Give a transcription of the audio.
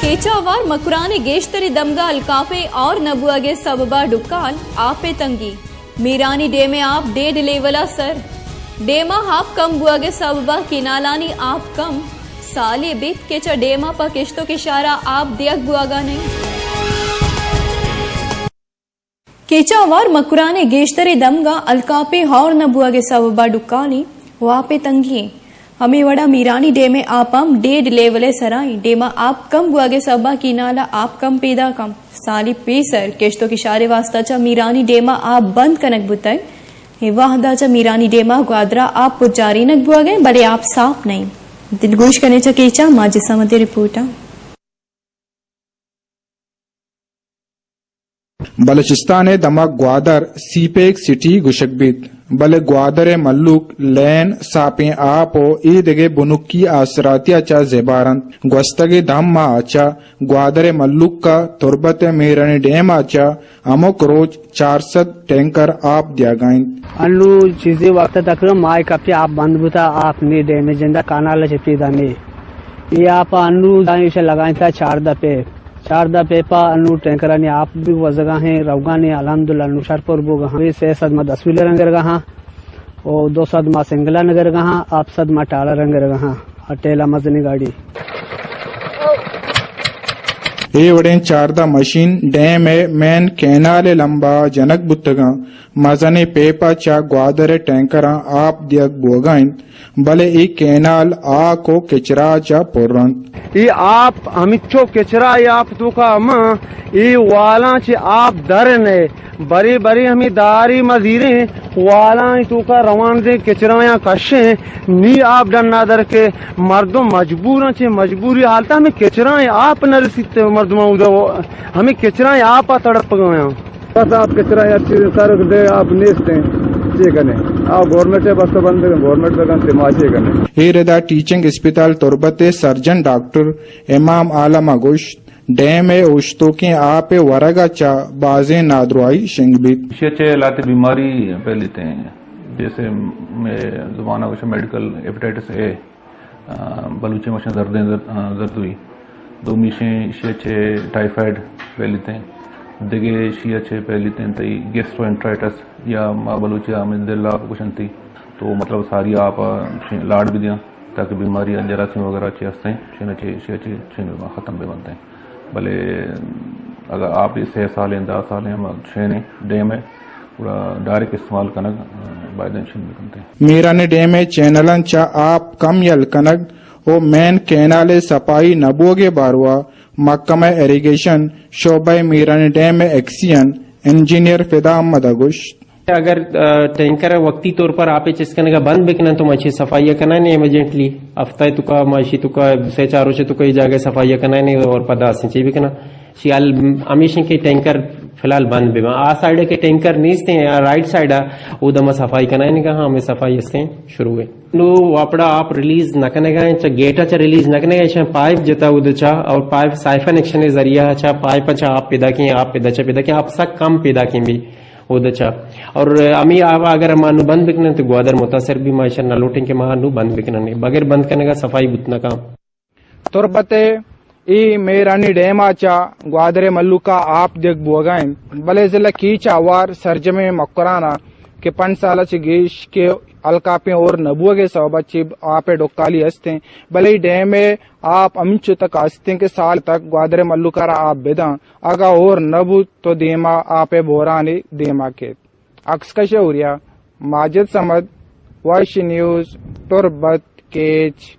केचावार मकुराने गेश्तरी दमगा अलकाफे और नबुआगे सबबा डुक्काल आपे तंगी मीरानी डेमे आप डेढ़ लेवला सर डेमा आप कम बुआगे सबबा किनालानी आप कम साले बित केचा डेमा पा किश्तों के शारा आप दियक बुआगा नहीं केचावार मकुराने गेश्तरी दमगा अलकाफे और नबुआगे सबबा डुक्काली वापे तंगी हमें वड़ा मीरानी डेमे आपम डेढ़ लेवले सराई डेमा आप कम बुआगे सबा की नाला आप कम पैदा कम साली पेसर केश्तो की शारे वास्ता चा मीरानी डेमा आप बंद कनक बुतक हिवाहदा चा मीरानी डेमा ग्वादरा आप पुजारी नक बुआगे बड़े आप साफ नहीं दिलगोश करने चा केचा माजी समझे रिपोर्टा बलूचिस्तान दमा ग्वादर सीपेक सिटी गुशकबित बले ग्वादर मल्लुक लैन सापे आपो ईदगे बुनुकी आसरातिया चा जेबारन gwastagi dhamma acha ग्वादर मल्लुक का तुरबत मेरने डैम आचा अमुक रोज 400 टैंकर आप दिया गए अन्नू चीजें वक्त तक माय कपे आप बंद बुता आपने डैम जिंदा कानाला चपी दाने ये आप अन्नू दाने से लगाए था चार दफे पा अन्नू टैंकर ने आप भी वजगा हैं रवगा ने अल्हम्दुलिल्लाह नुशरपुर बोगा वे से सदमा 10 व्हीलर रंगर गहा और 2 सदमा सिंगला नगर गहा आप सदमा टाला रंगर गहा अटेला मजनी गाड़ी ए वडें चारदा मशीन डैम मैन कैनाल लंबा जनक बुतगा मजने पेपा चा ग्वादर टैंकर आप दियक बोगाइन भले ई कैनाल आ को किचरा चा पोरंत ये आप हमिच्छो किचरा आप तो का ये वाला चे आप दर ने बड़ी बड़ी हमें दारी मजीरे वाला तो का रवान दे किचरा या कशे नी आप डर नादर के मर्दों मजबूर चे मजबूरी हालत हमें किचरा आप न रसीते मर्दों हमें किचरा आप तड़प गए बस आप किचरा सर दे आप नेस्ते गवर्नमेंट बस बंद गवर्नमेंट हिरदा टीचिंग अस्पताल तुरबते सर्जन डॉक्टर इमाम आलम आगोश डैम उश्तो के आप वरगा चा बाजे नादरुआई शिंगबित शेचे लाते बीमारी फैलते हैं जैसे में जुबाना कुछ मेडिकल हेपेटाइटिस ए बलूची मशे जर्दुई दो मिशे शेचे टाइफाइड फैलते हैं दिगे शिया छे फैलते हैं तई गैस्ट्रोएंटराइटिस या बलूची में दिल कुछ थी तो मतलब सारी आप लाड़ भी दिया ताकि बीमारियां जरासीम वगैरह अच्छे हंसते हैं ख़त्म भी बनते हैं भले अगर आप 6 साल 10 साल हम छेने डैम है पूरा डायरेक्ट इस्तेमाल कनक बायदन भी बनते हैं मेरा ने डैम है चैनलन चा आप कम यल कनक ओ मैन कैनाले सपाई नबोगे बारवा मक्कमा इरिगेशन शोबा मीरा ने डैम एक्सियन इंजीनियर फिदा अहमद अगुश अगर टैंकर वक्ती तौर पर आप चिसकने का बंद बिकना तो मच्छी सफाई करना नहीं इमीडिएटली हफ्ता तुका मच्छी तुका से चारों से तुका जगह सफाई करना नहीं और पदार्थ से बिकना शियाल हमेशा के टैंकर फिलहाल बंद बिमा आ साइड के टैंकर नीचते हैं राइट साइड उदम सफाई करना नहीं कहा हमें सफाई इससे शुरू हुए नो वापड़ा आप रिलीज न करने का गेटा चा रिलीज न करने का पाइप जता उदचा और पाइप साइफन एक्शन के जरिया अच्छा पाइप अच्छा आप पैदा किए आप पैदा किए आप सब कम पैदा किए भी उदचा और अमी अगर मानू बंद बिकने तो ग्वादर मुतासर भी माशा न लौटें के मानू बंद बिकना नहीं बगैर बंद करने का सफाई बुतना काम तुरबते ई मेरानी डैमाचा ग्वादरे मल्लुका आप देख बोगाइन भले जिला कीचा वार सरजमे मक्राना के 5 साल से गेश के अलकापे और नबुआ के सबबची आपे डोकाली हस्ते भले डैम में आप अमिचु तक हस्ते के साल तक ग्वादरे मल्लुकारा आप बेदा अगा और नबु तो देमा आपे बोराने देमा के अक्सकशे उरिया माजिद समद वॉइस न्यूज तुरबत केच